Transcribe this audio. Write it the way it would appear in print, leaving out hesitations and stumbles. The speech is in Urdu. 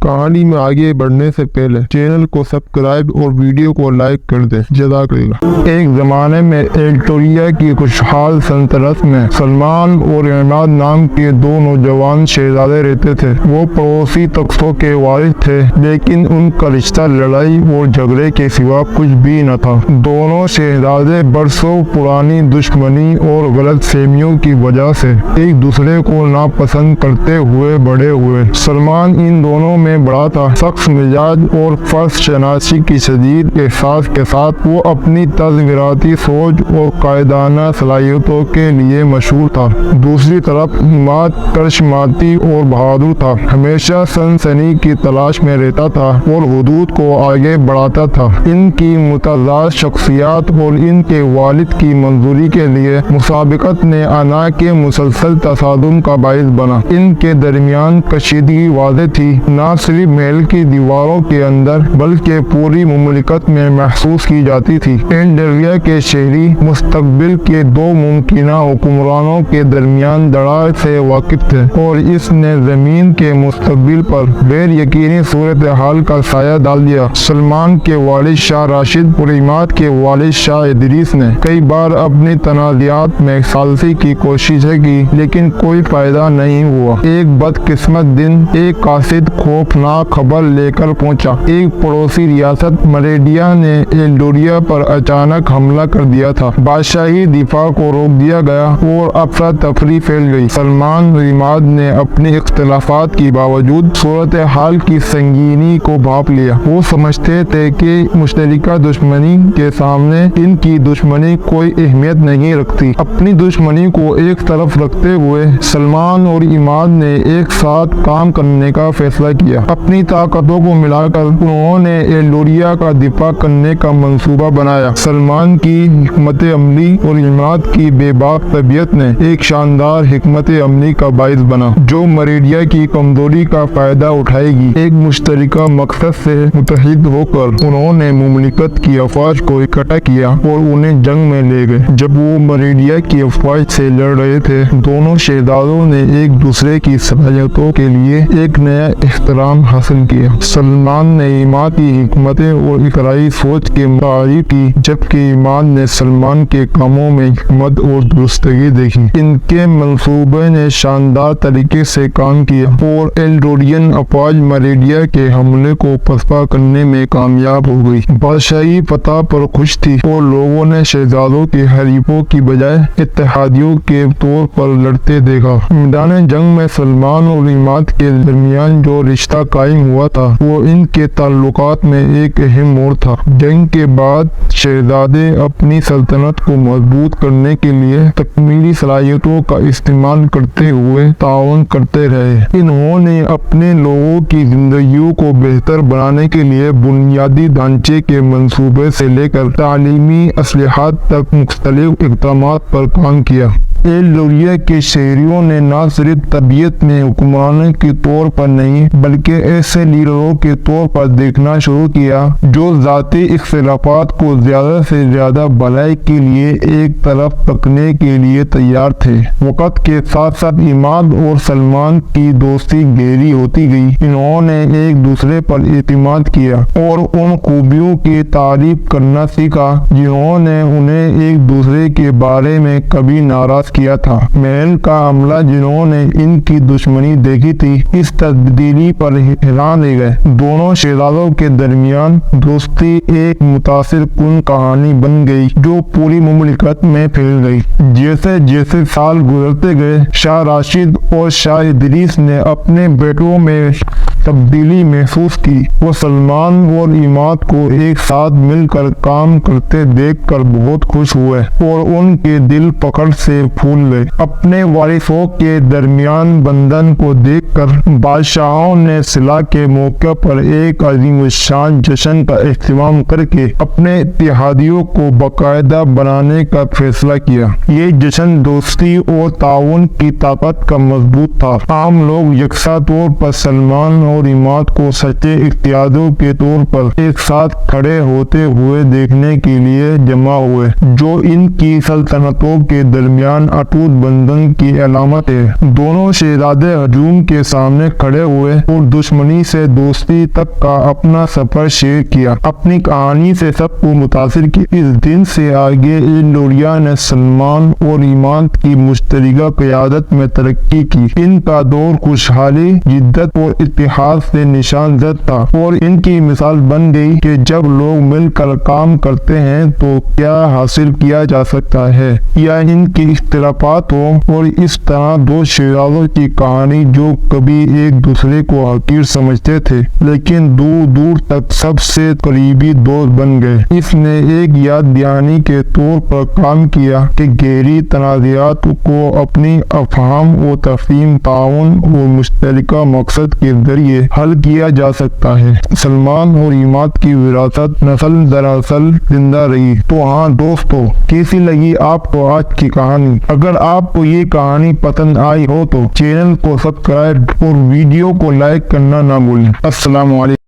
کہانی میں آگے بڑھنے سے پہلے چینل کو سبسکرائب اور ویڈیو کو لائک کر دیں۔ جزاک اللہ۔ ایک زمانے میں ایلٹوریا کی خوشحال سلطنت میں سلمان اور عماد نام کے دو نوجوان شہزادے رہتے تھے۔ وہ پڑوسی تختوں کے وارث تھے، لیکن ان کا رشتہ لڑائی اور جھگڑے کے سوا کچھ بھی نہ تھا۔ دونوں شہزادے برسوں پرانی دشمنی اور غلط فہمیوں کی وجہ سے ایک دوسرے کو ناپسند کرتے ہوئے بڑے ہوئے۔ سلمان ان دونوں میں بڑا تھا۔ سخت مزاج اور فرض شناسی کی شدید احساس کے ساتھ وہ اپنی تصوراتی سوچ اور قائدانہ صلاحیتوں کے لیے مشہور تھا۔ دوسری طرف عماد کرشماتی اور بہادر تھا، ہمیشہ سنسنی کی تلاش میں رہتا تھا اور حدود کو آگے بڑھاتا تھا۔ ان کی متضاد شخصیات اور ان کے والد کی منظوری کے لیے مسابقت نے انا کے مسلسل تصادم کا باعث بنا۔ ان کے درمیان کشیدگی واضح تھی، نہ صرف محل کی دیواروں کے اندر بلکہ پوری مملکت میں محسوس کی جاتی تھی۔ ایلٹوریا کے شہری مستقبل کے دو ممکنہ حکمرانوں کے درمیان دراز سے واقف تھے، اور اس نے زمین کے مستقبل پر غیر یقینی صورتحال کا سایہ ڈال دیا۔ سلمان کے والد شاہ راشد اور عماد کے والد شاہ ادریس نے کئی بار اپنی تنازعات میں ثالثی کی کوششیں کی، لیکن کوئی فائدہ نہیں ہوا۔ ایک بدقسمت دن ایک قاصد خوفناک خبر لے کر پہنچا۔ ایک پڑوسی ریاست مریڈیا نے ایلٹوریا پر اچانک حملہ کر دیا تھا۔ بادشاہی دفاع کو روک دیا گیا اور افراتفری پھیل گئی۔ سلمان اور عماد نے اپنے اختلافات کے باوجود صورتحال کی سنگینی کو بھانپ لیا۔ وہ سمجھتے تھے کہ مشترکہ دشمنی کے سامنے ان کی دشمنی کوئی اہمیت نہیں رکھتی۔ اپنی دشمنی کو ایک طرف رکھتے ہوئے سلمان اور عماد نے ایک ساتھ کام کرنے کا فیصلہ کیا۔ اپنی طاقتوں کو ملا کر انہوں نے ایلٹوریا کا دفاع کرنے کا منصوبہ بنایا۔ سلمان کی حکمت عملی اور عماد کی بے باک طبیعت نے ایک شاندار حکمت عملی کا باعث بنا، جو مریڈیا کی کمزوری کا فائدہ اٹھائے گی۔ ایک مشترکہ مقصد سے متحد ہو کر انہوں نے مملکت کی افواج کو اکٹھا کیا اور انہیں جنگ میں لے گئے۔ جب وہ مریڈیا کی افواج سے لڑ رہے تھے، دونوں شہزادوں نے ایک دوسرے کی صلاحیتوں کے لیے ایک نیا احترام حاصل کیا۔ سلمان نے عماد کی حکمت اور اخلاقی سوچ کی تعریف کی، جبکہ عماد نے سلمان کے کاموں میں حکمت اور درستگی دیکھی۔ ان کے منصوبے نے شاندار طریقے سے کام کیا اور ایلٹورین افواج مریڈیا کے حملے کو پسپا کرنے میں کامیاب ہو گئی۔ بادشاہی فتح پر خوش تھی اور لوگوں نے شہزادوں کے حریفوں کی بجائے اتحادیوں کے طور پر لڑتے دیکھا۔ میدان جنگ میں سلمان اور عماد کے درمیان جو رشتہ قائم ہوا تھا، وہ ان کے تعلقات میں ایک اہم موڑ تھا۔ جنگ کے بعد شہزادے اپنی سلطنت کو مضبوط کرنے کے لیے تکمیلی صلاحیتوں کا استعمال کرتے ہوئے تعاون کرتے رہے۔ انہوں نے اپنے لوگوں کی زندگیوں کو بہتر بنانے کے لیے بنیادی ڈھانچے کے منصوبے سے لے کر تعلیمی اصلاحات تک مختلف اقدامات پر کام کیا۔ ایلٹوریا کے شہریوں نے نہ صرف طبیعت میں حکمرانوں کے طور پر نہیں، بلکہ ایسے لیڈروں کے طور پر دیکھنا شروع کیا جو ذاتی اختلافات کو زیادہ سے زیادہ بھلائی کے لیے ایک طرف رکھنے کے لیے تیار تھے۔ وقت کے ساتھ ساتھ عماد اور سلمان کی دوستی گہری ہوتی گئی۔ انہوں نے ایک دوسرے پر اعتماد کیا اور ان خوبیوں کی تعریف کرنا سیکھا جنہوں نے انہیں ایک دوسرے کے بارے میں کبھی ناراض کیا تھا۔ محل کا عملہ جنہوں نے ان کی دشمنی دیکھی تھی، اس تبدیلی پر حیران رہ گئے۔ دونوں شہزادوں کے درمیان دوستی ایک متاثر کن کہانی بن گئی جو پوری مملکت میں پھیل گئی۔ جیسے جیسے سال گزرتے گئے، شاہ راشد اور شاہ ادریس نے اپنے بیٹوں میں تبدیلی محسوس کی۔ وہ سلمان اور عماد کو ایک ساتھ مل کر کام کرتے دیکھ کر بہت خوش ہوئے اور ان کے دل فخر سے پھول گئے۔ اپنے وارثوں کے درمیان بندھن کو دیکھ کر بادشاہوں نے صلح کے موقع پر ایک عظیم الشان جشن کا اہتمام کر کے اپنے اتحادیوں کو باقاعدہ بنانے کا فیصلہ کیا۔ یہ جشن دوستی اور تعاون کی طاقت کا مضبوط تھا۔ عام لوگ یکساں طور پر سلمان اور اماد کو سچے اقتداروں کے طور پر ایک ساتھ کھڑے ہوتے ہوئے دیکھنے کے لیے جمع ہوئے، جو ان کی سلطنتوں کے درمیان اٹوٹ بندھن کی علامت ہے۔ دونوں شہزادے ہجوم کے سامنے کھڑے ہوئے اور دشمنی سے دوستی تک کا اپنا سفر شیئر کیا، اپنی کہانی سے سب کو متاثر کیا۔ اس دن سے آگے ان لوریہ نے سلمان اور اماد کی مشترکہ قیادت میں ترقی کی۔ ان کا دور خوشحالی، جدت اور اتحاد سے نشان زد تھا، اور ان کی مثال بن گئی کہ جب لوگ مل کر کام کرتے ہیں تو کیا حاصل کیا جا سکتا ہے۔ یا ان کی اختلافات ہوں اور اس طرح دو شہزادوں کی کہانی جو کبھی ایک دوسرے کو حقیر سمجھتے تھے لیکن دور دور تک سب سے قریبی دوست بن گئے۔ اس نے ایک یاد دہانی کے طور پر کام کیا کہ گہری تنازعات کو اپنی افہام و تفہیم، تعاون اور مشترکہ مقصد کے ذریعے حل کیا جا سکتا ہے۔ سلمان اور اماد کی وراثت نسل در نسل زندہ رہی۔ تو ہاں دوستو، کیسی لگی آپ کو آج کی کہانی؟ اگر آپ کو یہ کہانی پسند آئی ہو تو چینل کو سبسکرائب اور ویڈیو کو لائک کرنا نہ بھولیں۔ السلام علیکم۔